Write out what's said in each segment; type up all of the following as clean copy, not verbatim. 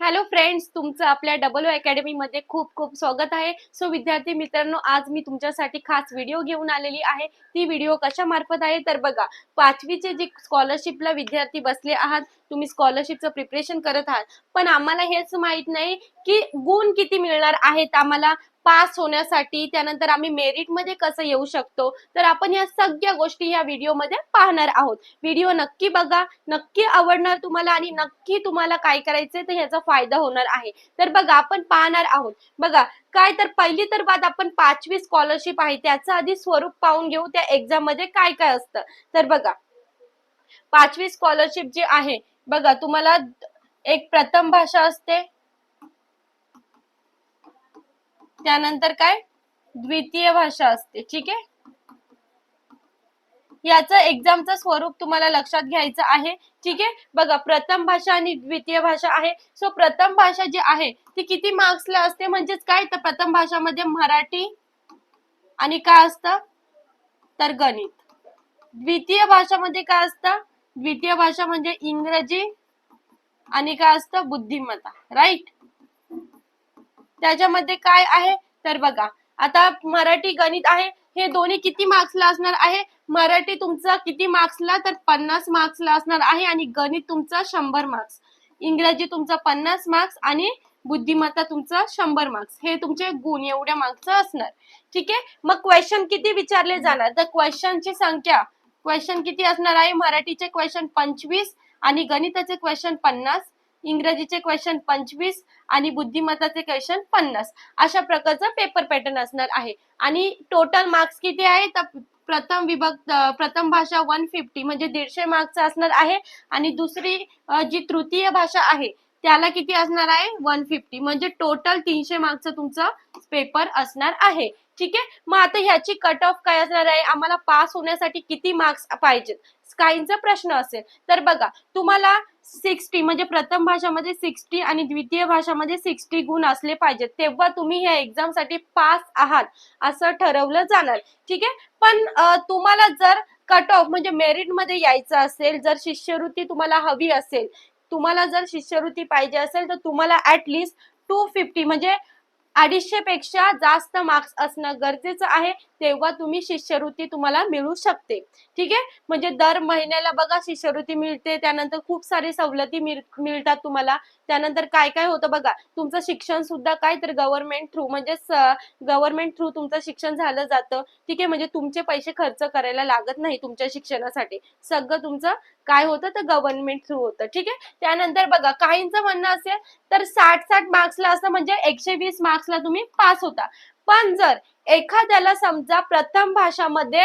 Hello friends, तुमचं आपल्या double academy मध्ये खूप खूप स्वागत आहे. सो विद्यार्थी मित्रांनो, आज मी तुमच्यासाठी खास व्हिडिओ घेऊन आलेली आहे. ती व्हिडिओ कशा मार्फत आहे तर बघा, 5वीचे जे स्कॉलरशिपला विद्यार्थी बसले आहात, तुम्ही स्कॉलरशिपचं प्रिपरेशन करत आहात, पण आम्हाला हेच माहित नाही की गुण किती मिळणार आहेत आम्हाला पास होण्यासाठी, त्यानंतर आम्ही मेरिट मध्ये कसं येऊ शकतो. तर आपण या सगळ्या गोष्टी या व्हिडिओमध्ये पाहणार आहोत. व्हिडिओ नक्की बघा, नक्की आवडणार तुम्हाला आणि नक्की तुम्हाला काय करायचंय तर ह्याचा फायदा होणार आहे. तर बघा, आपण पाहणार आहोत. बघा काय, तर पहिली तर बात, आपण 5वी स्कॉलरशिप आहे त्याचं आधी स्वरूप पाहून घेऊ. त्या एक्झाम मध्ये काय काय असतं तर बघा, 5वी स्कॉलरशिप जी आहे, बघा तुम्हाला एक प्रथम भाषा असते, त्यानंतर काय द्वितीय भाषा असते. ठीक आहे, याचं एक्झामचं स्वरूप तुम्हाला लक्षात घ्यायचं आहे. ठीक आहे, बघा प्रथम भाषा आणि द्वितीय भाषा आहे. सो प्रथम भाषा जी आहे ती किती मार्क्सला असते, म्हणजेच काय, तर प्रथम भाषामध्ये मराठी आणि काय असतं तर गणित. द्वितीय भाषामध्ये काय असतं, द्वितीय भाषा म्हणजे इंग्रजी आणि काय असतं बुद्धिमत्ता. राईट, त्याच्यामध्ये काय आहे तर बघा, आता मराठी गणित आहे, हे दोन्ही किती मार्क्सला असणार आहे. मराठी तुमचा किती मार्क्सला तर 50 मार्क्सला असणार आहे आणि गणित तुमचा 100 मार्क्स, इंग्रजी तुमचा 50 मार्क्स आणि बुद्धिमत्ता तुमचा 100 मार्क्स. हे तुमचे गुण एवढ्या मार्क्सचं असणार. ठीक आहे, मग क्वेश्चन किती विचारले जाणार तर क्वेश्चनची संख्या, क्वेश्चन किती असणार आहे, मराठीचे क्वेश्चन 25 आणि गणिताचे क्वेश्चन 50, इंग्रजीचे क्वेश्चन 25 आणि बुद्धिमत्ताचे क्वेश्चन 50. अशा प्रकारचा पेपर पॅटर्न असणार आहे. आणि टोटल मार्क्स किती आहे तर प्रथम भाषा 150 म्हणजे 150 मार्क्सचा असणार आहे आणि दुसरी जी तृतीय भाषा आहे त्याला किती असणार आहे 150, म्हणजे टोटल 300 मार्क्सचा तुमचा पेपर असणार आहे. ठीक आहे, मग आता ह्याची कट ऑफ काय असणार आहे, आम्हाला पास होण्यासाठी किती मार्क्स पाहिजेत काहींचा प्रश्न असेल. तर बघा, तुम्हाला 60 म्हणजे प्रथम भाषामध्ये 60 आणि द्वितीय भाषामध्ये 60 गुण असले पाहिजेत, तेव्हा तुम्ही ह्या एक्झाम साठी पास आहात असं ठरवलं जाणार. ठीक आहे, पण तुम्हाला जर कट ऑफ म्हणजे मेरिट मध्ये यायचं असेल, जर शिष्यवृत्ती तुम्हाला हवी असेल, तुम्हाला जर शिष्यवृत्ती पाहिजे असेल तर तुम्हाला ऍटलिस्ट 250 म्हणजे 250 पेक्षा जास्त मार्क्स असणं गरजेचं आहे, तेव्हा तुम्ही शिष्यवृत्ती तुम्हाला मिळू शकते. ठीक आहे, म्हणजे दर महिन्याला बघा शिष्यवृत्ती मिळते, त्यानंतर खूप सारी सवलती मिळतात तुम्हाला. त्यानंतर काय काय होतं बघा, तुमचं शिक्षण सुद्धा काय तर गव्हर्नमेंट थ्रू म्हणजे गव्हर्नमेंट थ्रू तुमचं शिक्षण झालं जातं. ठीक आहे, म्हणजे तुमचे पैसे खर्च करायला लागत नाही तुमच्या शिक्षणासाठी, सगळं तुमचं काय होतं तर गव्हर्नमेंट थ्रू होतं. ठीक आहे, त्यानंतर बघा, काहींचं म्हणणं असेल तर 60 मार्क्सला असं म्हणजे 120 मार्क्सला तुम्ही पास होता. पण जर एखाद्याला समजा प्रथम भाषामध्ये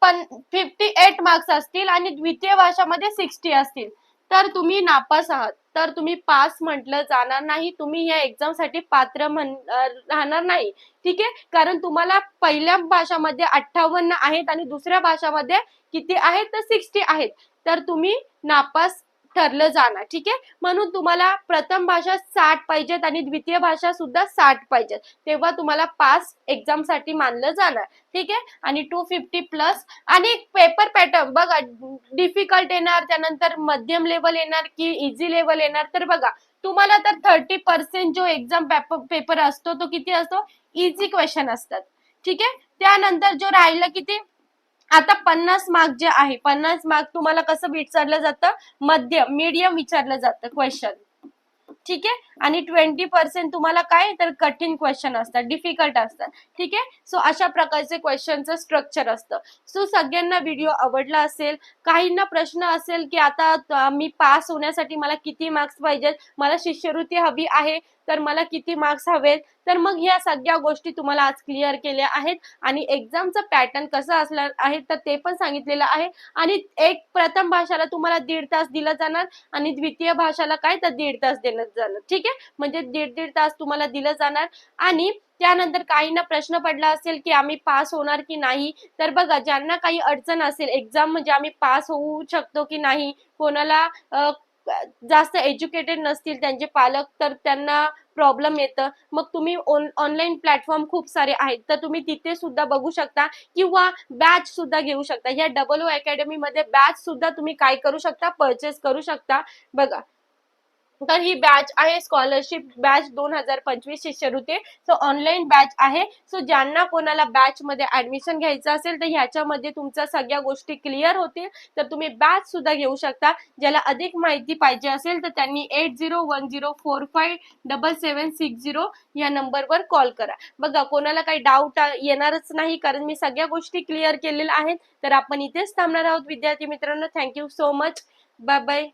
58 मार्क्स असतील आणि द्वितीय भाषामध्ये 60 असतील तर तुम्ही नापास आहात, तर तुम्ही पास म्हटलं जाणार नाही, तुम्ही या एक्झाम साठी पात्र राहणार नाही. ठीक आहे, कारण तुम्हाला पहिल्या भाषामध्ये 58 आहेत आणि दुसऱ्या भाषामध्ये किती आहेत तर 60 आहेत, तर तुम्ही नापास ठरलं जाणार. ठीक आहे, म्हणून तुम्हाला प्रथम भाषा 60 पाहिजेत आणि द्वितीय भाषा सुद्धा 60 पाहिजेत, तेव्हा तुम्हाला पास एक्झाम साठी मानलं जाणार. ठीक आहे, आणि 250 प्लस. आणि पेपर पॅटर्न बघा, डिफिकल्ट येणार, त्यानंतर मध्यम लेवल येणार की इझी लेवल येणार. तर बघा, तुम्हाला तर 30% जो एक्झाम पेपर असतो तो किती असतो, इझी क्वेश्चन असतात. ठीक आहे, त्यानंतर जो राहिला किती, आता 50 मार्क जे आहे, 50 मार्क तुम्हाला कसं विचारलं जातं, मध्यम मीडियम विचारलं जातं क्वेश्चन. ठीक आहे, आणि 20% तुम्हाला काय तर कठीण क्वेश्चन असतात, डिफिकल्ट असतात. ठीक आहे, सो अशा प्रकारचे क्वेश्चनचं स्ट्रक्चर असतं. सो सगळ्यांना व्हिडिओ आवडला असेल. काहींना प्रश्न असेल की आता मी पास होण्यासाठी मला किती मार्क्स पाहिजेत, मला शिष्यवृत्ती हवी आहे तर मला किती मार्क्स हवेत, तर मग ह्या सगळ्या गोष्टी तुम्हाला आज क्लिअर केल्या आहेत आणि एक्झामचं पॅटर्न कसं असणार आहे तर ते पण सांगितलेलं आहे. आणि एक प्रथम भाषाला तुम्हाला 1.5 तास दिला जाणार आणि द्वितीय भाषाला काय तर 1.5 तास देण्यात जाणार. ठीक आहे, म्हणजे 1.5 तास तुम्हाला दिलं जाणार. आणि त्यानंतर काहींना प्रश्न पडला असेल की आम्ही पास होणार की नाही, तर बघा, ज्यांना काही अडचण असेल एक्झाम म्हणजे आम्ही पास होऊ शकतो की नाही, कोणाला जास्त एज्युकेटेड नसतील त्यांचे पालक तर त्यांना प्रॉब्लेम येतं, मग तुम्ही ऑनलाईन प्लॅटफॉर्म खूप सारे आहेत तर तुम्ही तिथे सुद्धा बघू शकता किंवा बॅच सुद्धा घेऊ शकता. या डबल अकॅडमी मध्ये बॅच सुद्धा तुम्ही काय करू शकता, परचेस करू शकता. बघा, तर ही बॅच आहे स्कॉलरशिप बॅच 2025 शिष्यवृत्ती. सो ऑनलाईन बॅच आहे. सो ज्यांना कोणाला बॅच मध्ये ऍडमिशन घ्यायचं असेल तर ह्याच्यामध्ये तुमच्या सगळ्या गोष्टी क्लिअर होतील, तर तुम्ही बॅच सुद्धा घेऊ शकता. ज्याला अधिक माहिती पाहिजे असेल तर त्यांनी 8010457760 या नंबरवर कॉल करा. बघा, कोणाला काही डाऊट येणारच नाही, कारण मी सगळ्या गोष्टी क्लिअर केलेल्या आहेत. तर आपण इथेच थांबणार आहोत विद्यार्थी मित्रांनो. Thank you so much. Bye bye.